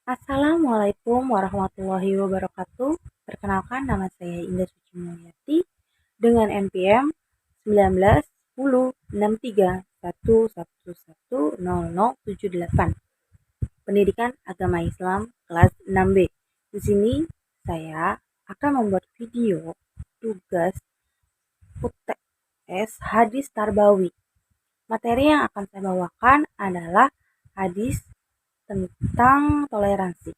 Assalamualaikum warahmatullahi wabarakatuh. Perkenalkan, nama saya Indah Suci Mulyati dengan NPM 191063111078. Pendidikan Agama Islam kelas 6B. Di sini saya akan membuat video tugas UTS hadis Tarbawi. Materi yang akan saya bawakan adalah hadis tentang toleransi.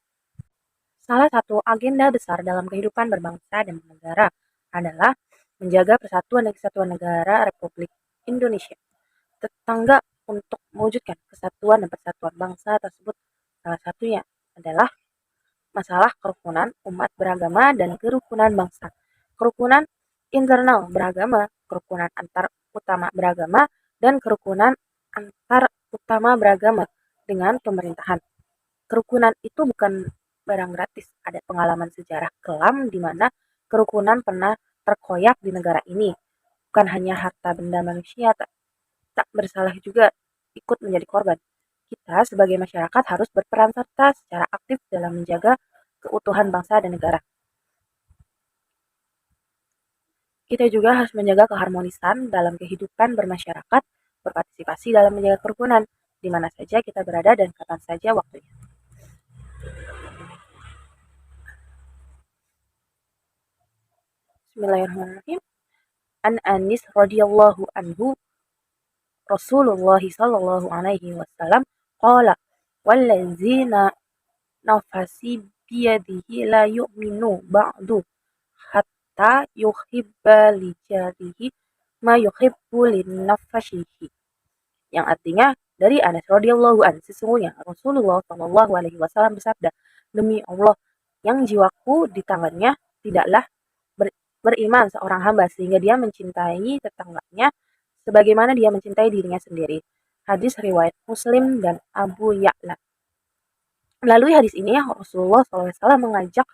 Salah satu agenda besar dalam kehidupan berbangsa dan bernegara adalah menjaga persatuan dan kesatuan negara Republik Indonesia tetangga untuk mewujudkan kesatuan dan persatuan bangsa tersebut. Salah satunya adalah masalah kerukunan umat beragama dan kerukunan bangsa, kerukunan internal beragama, kerukunan antar utama beragama, dan kerukunan antar utama beragama dengan pemerintahan. Kerukunan itu bukan barang gratis. Ada pengalaman sejarah kelam di mana kerukunan pernah terkoyak di negara ini. Bukan hanya harta benda manusia tak bersalah juga ikut menjadi korban. Kita sebagai masyarakat harus berperan serta secara aktif dalam menjaga keutuhan bangsa dan negara. Kita juga harus menjaga keharmonisan dalam kehidupan bermasyarakat, berpartisipasi dalam menjaga kerukunan, di mana saja kita berada dan kapan saja waktunya. Bismillahirrahmanirrahim. An Anis radhiyallahu anhu Rasulullah sallallahu alaihi wasallam qala wallazina nafasi biyadihi la yu'minu ba'du hatta yuhibba li jarihi ma yuhibbu lin nafsihi, yang artinya dari Anas radhiyallahu an, sesungguhnya Rasulullah sallallahu alaihi wasallam bersabda, demi Allah yang jiwaku di tangannya, tidaklah beriman seorang hamba sehingga dia mencintai tetangganya sebagaimana dia mencintai dirinya sendiri. Hadis riwayat Muslim dan Abu Ya'la. Melalui hadis ini Rasulullah SAW mengajak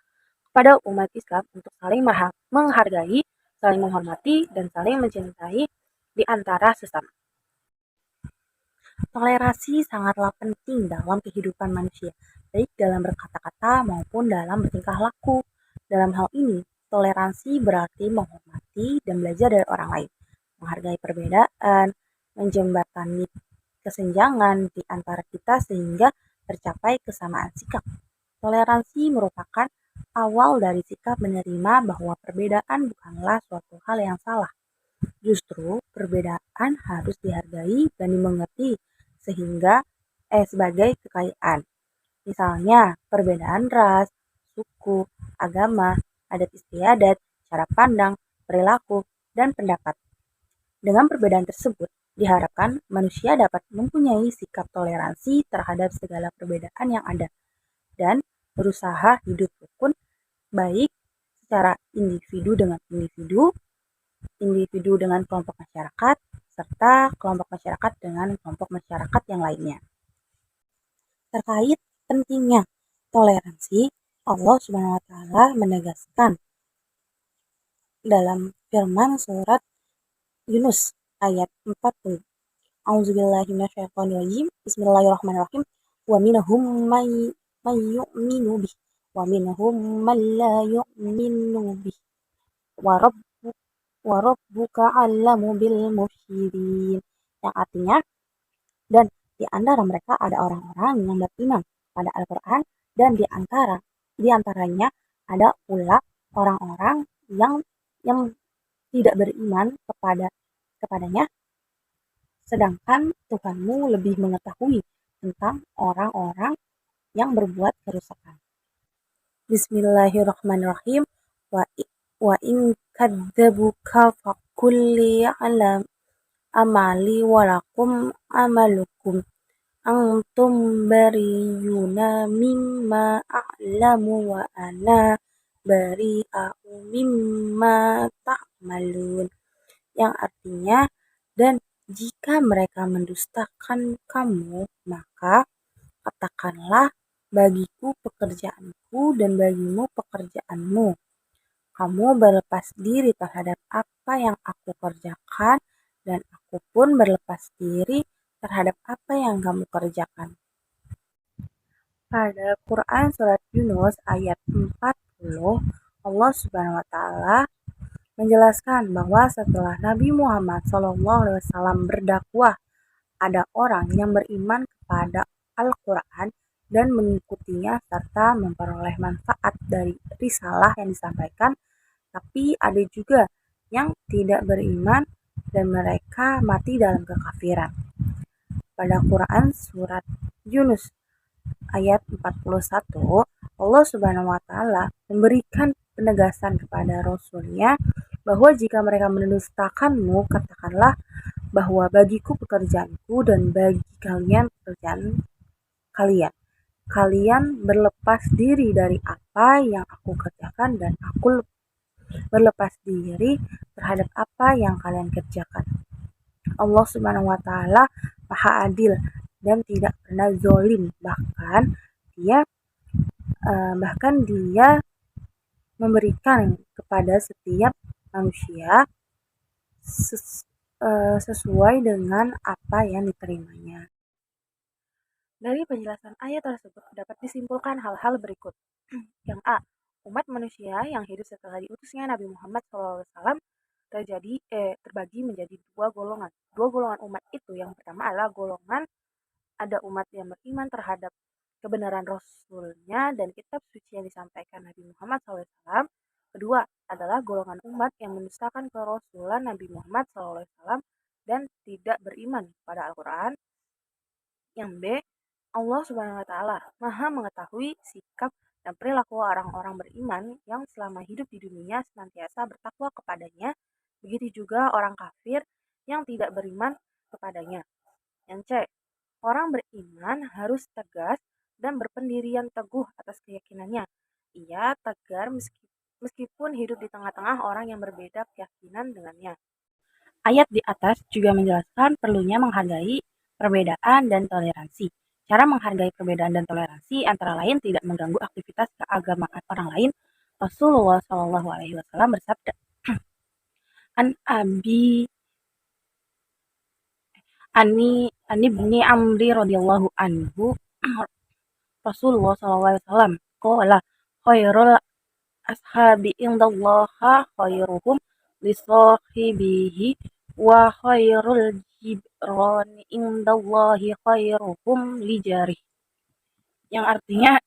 kepada umat Islam untuk saling menghargai, saling menghormati, dan saling mencintai di antara sesama. Toleransi sangatlah penting dalam kehidupan manusia, baik dalam berkata-kata maupun dalam bertingkah laku. Dalam hal ini, toleransi berarti menghormati dan belajar dari orang lain, menghargai perbedaan, menjembatani kesenjangan di antara kita sehingga tercapai kesamaan sikap. Toleransi merupakan awal dari sikap menerima bahwa perbedaan bukanlah suatu hal yang salah. Justru perbedaan harus dihargai dan dimengerti sehingga sebagai kekayaan. Misalnya perbedaan ras, suku, agama, adat istiadat, cara pandang, perilaku, dan pendapat. Dengan perbedaan tersebut, diharapkan manusia dapat mempunyai sikap toleransi terhadap segala perbedaan yang ada dan berusaha hidup rukun, baik secara individu dengan individu, individu dengan kelompok masyarakat, serta kelompok masyarakat dengan kelompok masyarakat yang lainnya. Terkait pentingnya toleransi, Allah Subhanahu wa taala menegaskan dalam firman surat Yunus ayat 40. Auzubillahi minasyaitonirrajim. Bismillahirrahmanirrahim. Wa minhum may yu'minu bih wa minhum man la yu'minu bih. Wa rabbuka 'allamu bil mufsidin. Yang artinya, dan di antara mereka ada orang-orang yang beriman pada Al-Quran, dan di antaranya ada pula orang-orang yang tidak beriman kepadanya, sedangkan Tuhanmu lebih mengetahui tentang orang-orang yang berbuat kerusakan. Bismillahirrahmanirrahim. Wa in kadzabuka faqul li'alam amali walakum amalukum antum bariyuna mimma a'lamu wa ana bari'u mimma ta'malun, yang artinya, dan jika mereka mendustakan kamu, maka katakanlah bagiku pekerjaanku dan bagimu pekerjaanmu. Kamu berlepas diri terhadap apa yang aku kerjakan dan aku pun berlepas diri terhadap apa yang kamu kerjakan. Pada Quran Surat Yunus ayat 40, Allah Subhanahu wa Ta'ala menjelaskan bahwa setelah Nabi Muhammad SAW berdakwah, ada orang yang beriman kepada Al-Quran dan mengikutinya serta memperoleh manfaat dari risalah yang disampaikan, tapi ada juga yang tidak beriman dan mereka mati dalam kekafiran. Pada Quran Surat Yunus ayat 41, Allah Subhanahu wa Ta'ala memberikan penegasan kepada Rasulnya bahwa jika mereka mendustakanmu, katakanlah bahwa bagiku pekerjaanku dan bagi kalian pekerjaan kalian. Kalian berlepas diri dari apa yang aku kerjakan dan aku berlepas diri terhadap apa yang kalian kerjakan. Allah Subhanahu wa Ta'ala Maha Adil dan tidak pernah zolim. Bahkan dia memberikan kepada setiap manusia sesuai dengan apa yang diterimanya. Dari penjelasan ayat tersebut dapat disimpulkan hal-hal berikut. Yang A. Umat manusia yang hidup setelah diutusnya Nabi Muhammad SAW terbagi menjadi dua golongan. Dua golongan umat itu, yang pertama adalah golongan ada umat yang beriman terhadap kebenaran Rasulnya dan kitab suci yang disampaikan Nabi Muhammad SAW. Kedua adalah golongan umat yang mendustakan kerasulan Nabi Muhammad SAW dan tidak beriman pada Al-Quran. Yang B. Allah Subhanahu wa Ta'ala Maha mengetahui sikap dan perilaku orang-orang beriman yang selama hidup di dunia senantiasa bertakwa kepadanya, begitu juga orang kafir yang tidak beriman kepadanya. Yang C. Orang beriman harus tegas dan berpendirian teguh atas keyakinannya. Ia tegar meskipun hidup di tengah-tengah orang yang berbeda keyakinan dengannya. Ayat di atas juga menjelaskan perlunya menghargai perbedaan dan toleransi. Cara menghargai perbedaan dan toleransi antara lain tidak mengganggu aktivitas keagamaan orang lain. Rasulullah SAW bersabda, An Abi Ani bin Amri radhiyallahu anhu, Rasulullah SAW qala khairul ashabi indallaha khairuhum li sahibihi wa khairul jibrani indallahi khairuhum li jarih. Yang artinya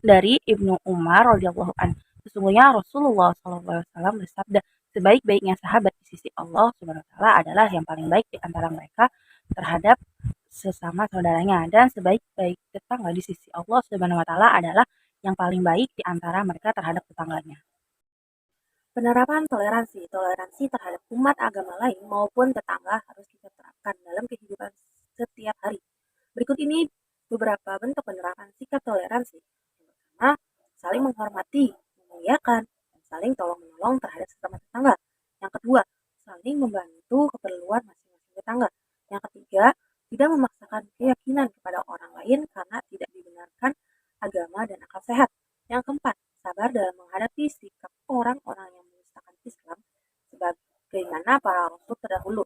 dari Ibnu Umar radhiyallahu anhu, sesungguhnya Rasulullah SAW bersabda, sebaik-baiknya sahabat di sisi Allah Subhanahu wa Ta'ala adalah yang paling baik di antara mereka terhadap sesama saudaranya, dan sebaik-baik tetangga di sisi Allah Subhanahu wa Ta'ala adalah yang paling baik di antara mereka terhadap tetangganya. Penerapan toleransi terhadap umat agama lain maupun tetangga harus kita terapkan dalam kehidupan setiap hari. Berikut ini beberapa bentuk penerapan sikap toleransi. Yang pertama, saling menghormati, memuliakan, dan saling tolong-menolong terhadap sesama tetangga. Yang kedua, saling membantu keperluan masing-masing tetangga. Yang ketiga, tidak memaksakan keyakinan kepada orang lain karena tidak dibenarkan agama dan akal sehat. Yang keempat, sabar dalam menghadapi sikap orang-orang yang mendustakan Islam sebagaimana para rasul terdahulu.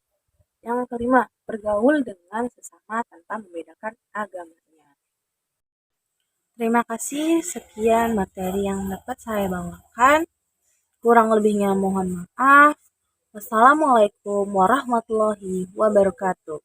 Yang kelima, bergaul dengan sesama tanpa membedakan agamanya. Terima kasih, sekian materi yang dapat saya bawakan. Kurang lebihnya mohon maaf. Wassalamualaikum warahmatullahi wabarakatuh.